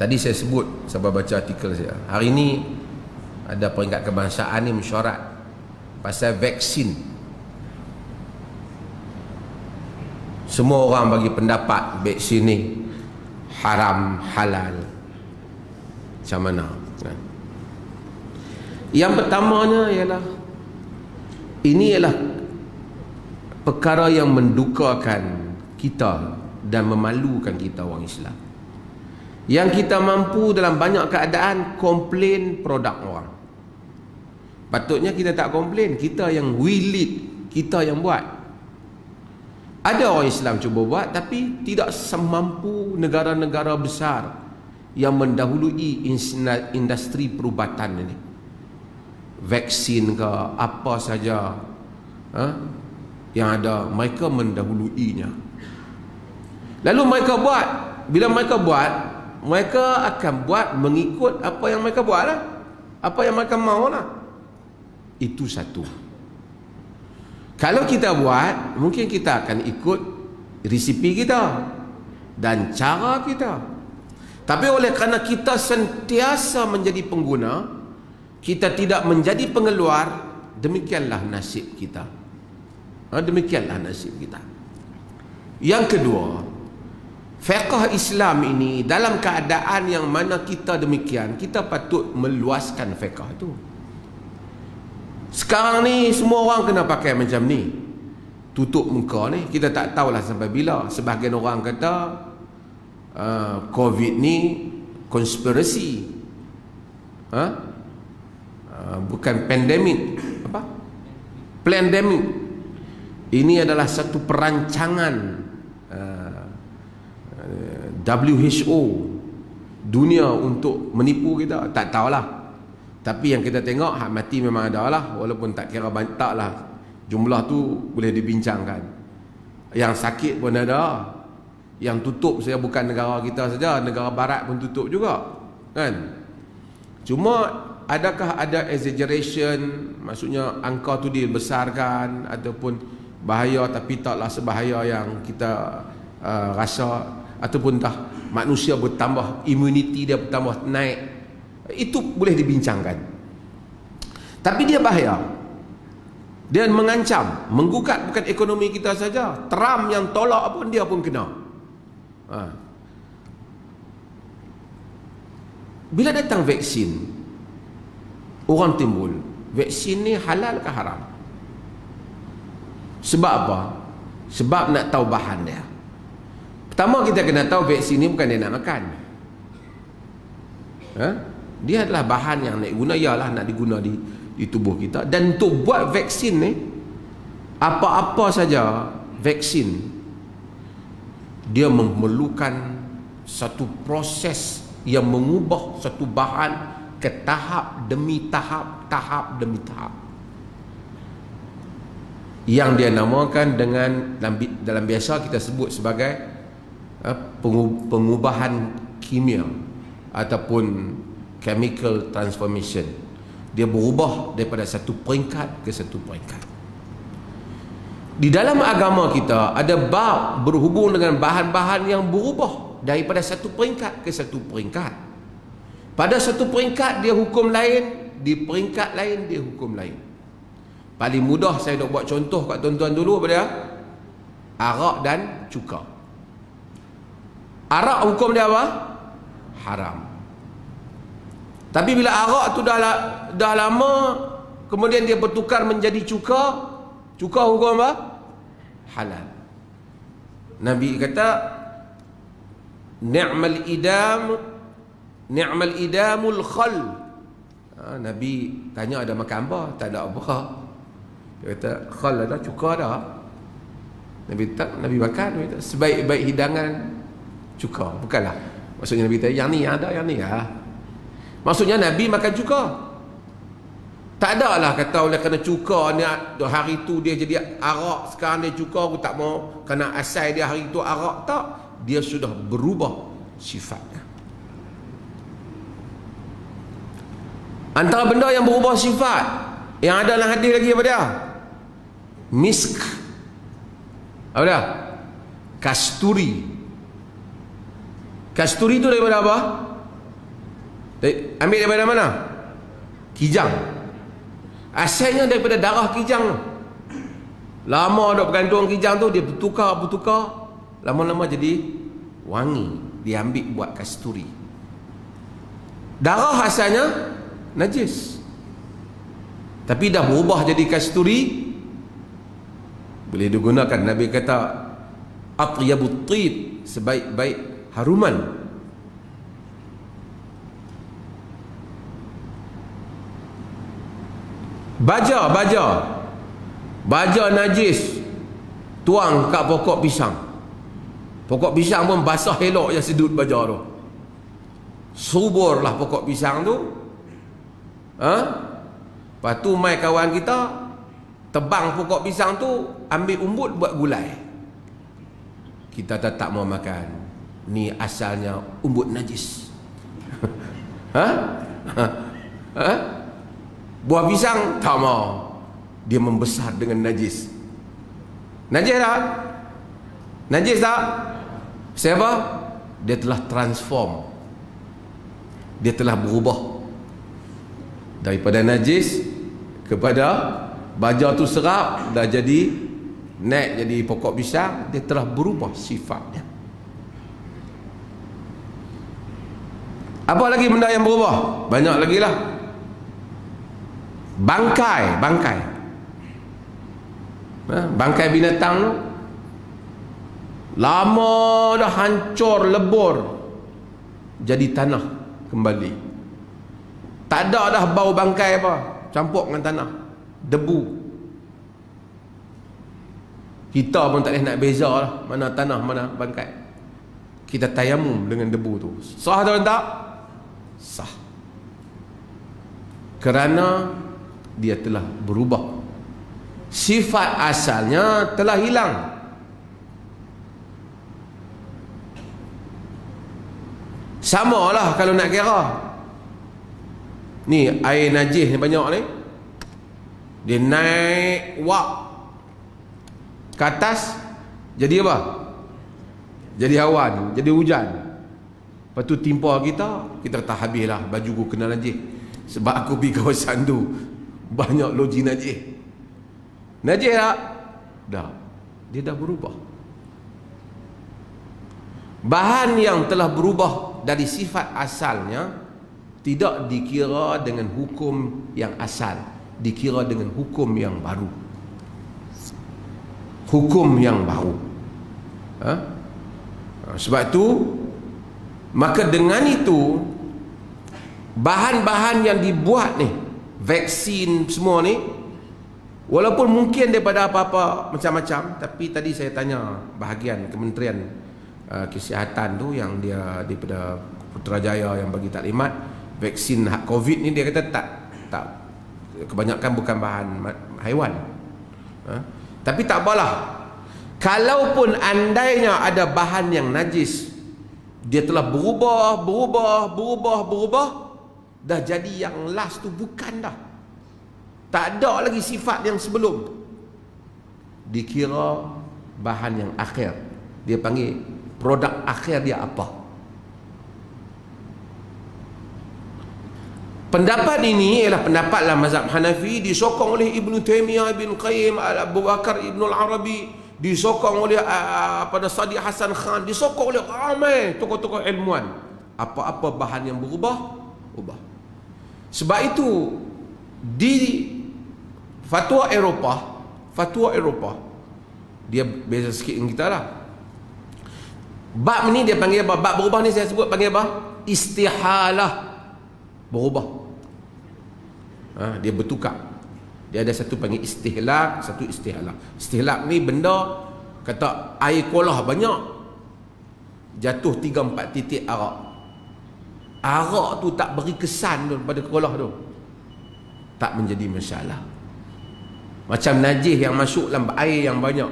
Tadi saya sebut sampai baca artikel saya. Hari ini ada peringkat kebangsaan ni mesyuarat pasal vaksin. Semua orang bagi pendapat vaksin ni haram, halal, macam mana kan? Yang pertamanya ialah ini ialah perkara yang mendukakan kita dan memalukan kita orang Islam, yang kita mampu dalam banyak keadaan komplain produk orang. Patutnya kita tak komplain, kita yang we lead, kita yang buat. Ada orang Islam cuba buat, tapi tidak semampu negara-negara besar yang mendahului industri perubatan ini. Vaksin ke apa saja yang ada, mereka mendahuluinya. Lalu mereka buat. Bila mereka buat, mereka akan buat mengikut apa yang mereka buat lah, apa yang mereka mahu lah. Itu satu. Kalau kita buat, mungkin kita akan ikut resipi kita dan cara kita. Tapi oleh kerana kita sentiasa menjadi pengguna, kita tidak menjadi pengeluar, demikianlah nasib kita. Demikianlah nasib kita. Yang kedua, fiqh Islam ini dalam keadaan yang mana kita demikian, kita patut meluaskan fiqh itu. Sekarang ni semua orang kena pakai macam ni, tutup muka ni. Kita tak tahulah sampai bila. Sebahagian orang kata COVID ni konspirasi, bukan pandemik, apa? Plandemic. Ini adalah satu perancangan WHO dunia untuk menipu kita. Tak tahulah. Tapi yang kita tengok, hak mati memang ada lah, walaupun tak kira banyak lah, jumlah tu boleh dibincangkan. Yang sakit pun ada. Yang tutup saya bukan negara kita saja, negara barat pun tutup juga, kan? Cuma adakah ada exaggeration, maksudnya angka tu dibesarkan ataupun bahaya tapi taklah sebahaya yang kita rasa, ataupun dah manusia bertambah, immunity dia bertambah naik, itu boleh dibincangkan. Tapi dia bahaya, dia mengancam, menggugat bukan ekonomi kita saja. Trump yang tolak pun dia pun kena. Bila datang vaksin, orang timbul, vaksin ni halal ke haram? Sebab apa? Sebab nak tahu bahan dia. Pertama kita kena tahu vaksin ni bukan dia nak makan. Dia adalah bahan yang nak guna, ialah nak diguna di tubuh kita. Dan untuk buat vaksin ni, apa-apa saja vaksin, dia memerlukan satu proses yang mengubah satu bahan ke tahap demi tahap, tahap demi tahap, yang dia namakan dengan, dalam biasa kita sebut sebagai pengubahan kimia ataupun chemical transformation. Dia berubah daripada satu peringkat ke satu peringkat. Di dalam agama kita ada bab berhubung dengan bahan-bahan yang berubah daripada satu peringkat ke satu peringkat. Pada satu peringkat dia hukum lain, di peringkat lain dia hukum lain. Paling mudah saya nak buat contoh kat tuan-tuan dulu pada arak dan cuka. Arak hukum dia apa? Haram. Tapi bila arak tu dah lama, kemudian dia bertukar menjadi cuka, cuka hukum apa? Halal. Nabi kata, ni'mal idamul khal. Nabi tanya ada makan apa? Tak ada apa. Dia kata khal ada, cuka ada. Nabi makan. Nabi kata, sebaik-baik hidangan cuka. Bukanlah maksudnya Nabi kata yang ni ada, yang ni lah. Maksudnya Nabi makan cuka. Tak ada lah kata oleh kerana cuka ni hari tu dia jadi arak, sekarang dia cuka, aku tak mau kerana asal dia hari tu arak. Tak, dia sudah berubah sifatnya. Antara benda yang berubah sifat yang ada dalam hadis lagi apa dia? Misk. Apa dia? Kasturi. Kasturi itu daripada apa? Ambil daripada mana? Kijang. Asalnya daripada darah kijang tu. Lama dok bergantung kijang tu, dia bertukar, lama-lama jadi wangi. Dia ambil buat kasturi. Darah asalnya najis, tapi dah berubah jadi kasturi, boleh digunakan. Nabi kata atyabut tib, sebaik-baik haruman. Baja najis, tuang kat pokok pisang. Pokok pisang pun basah elok je sedut baja tu. Suburlah pokok pisang tu. Lepas tu mai kawan kita tebang pokok pisang tu, ambil umbut buat gulai. Kita tak mau makan. Ni asalnya umbut najis. Buah pisang tak mau. Dia membesar dengan najis. Najis tak? Najis tak? Siapa? Dia telah transform. Dia telah berubah daripada najis kepada baja tu serap, dah jadi naik jadi pokok pisang. Dia telah berubah sifatnya. Apa lagi benda yang berubah? Banyak lagi lah. Bangkai binatang tu lama dah hancur, lebur, jadi tanah kembali. Tak ada dah bau bangkai apa, campur dengan tanah, debu. Kita pun tak boleh nak beza lah mana tanah mana bangkai. Kita tayamum dengan debu tu. Sah atau tak? Sah. Kerana dia telah berubah. Sifat asalnya telah hilang. Sama lah kalau nak kira. Ni air najis ni banyak ni, dia naik wak ke atas, jadi apa? Jadi awan, jadi hujan. Lepas tu timpa kita kata habislah baju ku kena najis. Sebab aku pergi kawasan tu banyak loji najis. Najis tak? Dah. Dia dah berubah. Bahan yang telah berubah dari sifat asalnya tidak dikira dengan hukum yang asal, dikira dengan hukum yang baru. Hukum yang baru. Sebab tu, maka dengan itu bahan-bahan yang dibuat ni, vaksin semua ni, walaupun mungkin daripada apa-apa macam-macam, tapi tadi saya tanya bahagian Kementerian Kesihatan tu yang dia daripada Putrajaya yang bagi taklimat, vaksin COVID ni dia kata tak kebanyakan bukan bahan haiwan. Tapi tak apalah. Kalaupun andainya ada bahan yang najis, dia telah berubah, dah jadi yang last tu bukan dah. Tak ada lagi sifat yang sebelum. Dikira bahan yang akhir. Dia panggil produk akhir dia apa? Pendapat ini ialah pendapat dalam mazhab Hanafi, disokong oleh Ibn Taymiyah, Ibn Qayyim, Abu Bakar, Ibn Al-Arabi, disokong oleh pada Sadiq Hasan Khan, disokong oleh ramai tokoh-tokoh ilmuwan. Apa-apa bahan yang berubah, ubah. Sebab itu di fatwa Eropah dia beza sikit dengan kita lah. Bab ni dia panggil apa? Bab berubah ni saya sebut panggil apa? Istihalah. Berubah. Dia bertukar. Dia ada satu panggil istihlak, satu istihalah. Istihlak ni benda, kata air kolah banyak, jatuh 3-4 titik arak. Arak tu tak beri kesan tu pada kolah tu, tak menjadi masalah. Macam najis yang masuk dalam air yang banyak,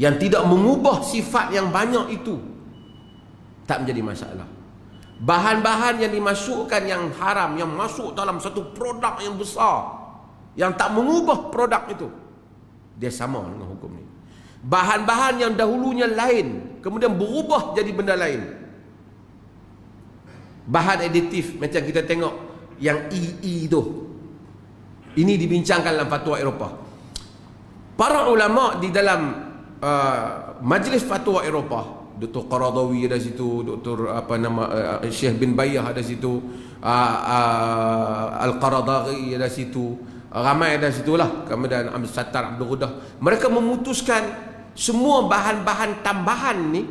yang tidak mengubah sifat yang banyak itu, tak menjadi masalah. Bahan-bahan yang dimasukkan yang haram, yang masuk dalam satu produk yang besar, yang tak mengubah produk itu, dia sama dengan hukum ni. Bahan-bahan yang dahulunya lain, kemudian berubah jadi benda lain, bahan aditif macam kita tengok yang EE tu, ini dibincangkan dalam fatwa Eropah. Para ulama di dalam Majlis Fatwa Eropah, Dr. Qaradawi ada situ, Dr. Syekh bin Bayyah ada situ, Al-Qaradaghi ada situ, ramai ada situlah, kemudian Abdul Sattar Abdul Ghudah. Mereka memutuskan semua bahan-bahan tambahan ni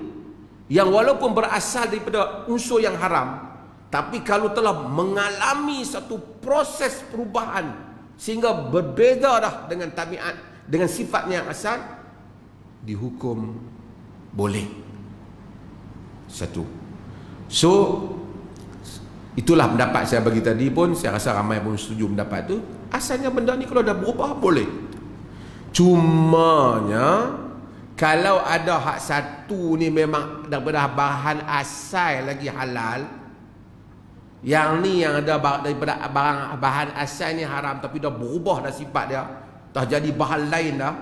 yang walaupun berasal daripada unsur yang haram, tapi kalau telah mengalami satu proses perubahan sehingga berbeza dah dengan tabiat, dengan sifatnya yang asal, dihukum boleh. Satu. So itulah pendapat saya bagi tadi pun, saya rasa ramai pun setuju pendapat tu. Asalnya benda ni kalau dah berubah boleh. Cumanya kalau ada hak satu ni memang daripada bahan asal lagi halal, yang ni yang ada daripada bahan asal ni haram tapi dah berubah dah sifat dia, dah jadi bahan lain dah,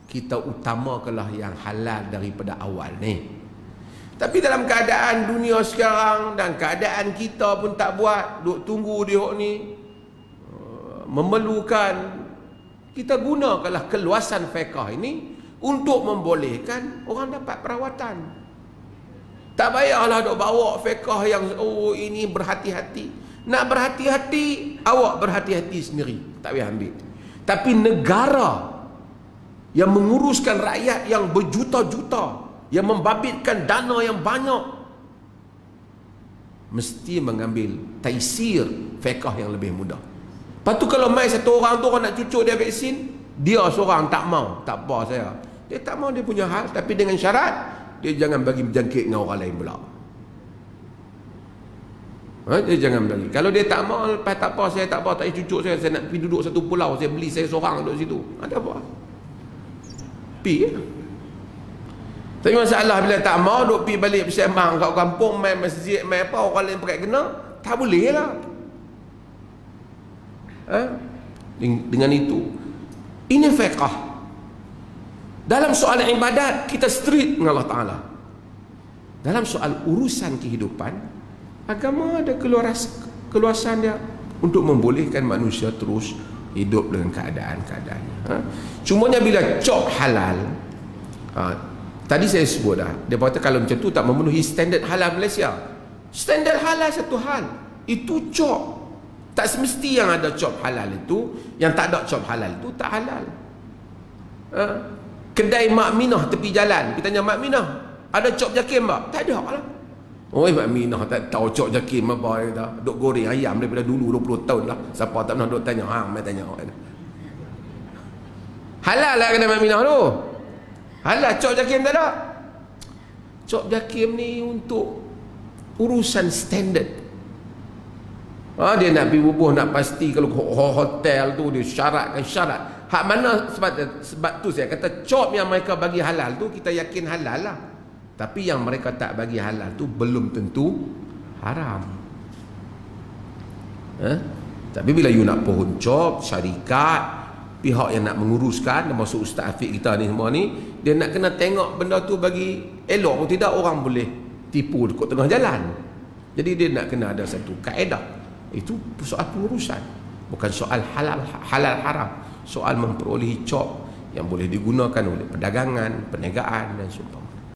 kita utamakanlah yang halal daripada awal ni. Tapi dalam keadaan dunia sekarang dan keadaan kita pun tak buat, duk tunggu dia ni memerlukan, kita gunakanlah keluasan fiqh ini untuk membolehkan orang dapat perawatan. Tak payahlah duk bawa fiqh yang ini berhati-hati. Nak berhati-hati, awak berhati-hati sendiri, tak payah ambil. Tapi negara yang menguruskan rakyat yang berjuta-juta, yang membabitkan dana yang banyak, mesti mengambil taisir fiqh yang lebih mudah. Lepas tu kalau mai satu orang tu, orang nak cucuk dia vaksin, dia seorang tak mau, tak apa saya, dia tak mau, dia punya hal, tapi dengan syarat dia jangan bagi berjangkit dengan orang lain pula. Dia jangan bagi. Kalau dia tak mau, lepas tak apa, saya tak apa, tak payah cucuk saya nak pergi duduk satu pulau, saya beli saya seorang duduk situ, ada apa? Pergi ya? Tapi masalah bila tak mau, duk pergi balik bersembang kat kampung, main masjid, main apa, orang lain pakai kena, tak boleh lah. Dengan itu, ini fiqh. Dalam soal ibadat kita strict dengan Allah Ta'ala. Dalam soal urusan kehidupan, agama ada keluasan dia untuk membolehkan manusia terus hidup dengan keadaan-keadaannya. Cumanya bila cop halal, tadi saya sebut dah, dia kata kalau macam tu tak memenuhi standard halal Malaysia. Standard halal satu hal, itu cop. Tak semesti yang ada cop halal itu, yang tak ada cop halal itu tak halal. Kedai Mak Minah tepi jalan, kita tanya Mak Minah, ada cop jakim tak? Tak ada lah. Oh, Mak Minah tak tahu cop jakim apa dia, duk goreng ayam daripada dulu 20 tahun lah. Siapa tak pernah duk tanya, mai tanya. Halal lah kedai Mak Minah tu. Halal, cop jakim tak ada. Cop jakim ni untuk urusan standard. Dia nak pergi bubuh, nak pasti kalau hotel tu dia syaratkan syarat. Hak mana sebab tu saya kata cop yang mereka bagi halal tu kita yakin halal lah. Tapi yang mereka tak bagi halal tu belum tentu haram. Tapi bila you nak pohon cop, syarikat, pihak yang nak menguruskan, termasuk Ustaz Afiq kita ni semua ni, dia nak kena tengok benda tu bagi elok atau tidak, orang boleh tipu dekat tengah jalan. Jadi dia nak kena ada satu kaedah. Itu soal pengurusan, bukan soal halal haram, soal memperolehi cop yang boleh digunakan oleh perdagangan, perniagaan dan sebagainya.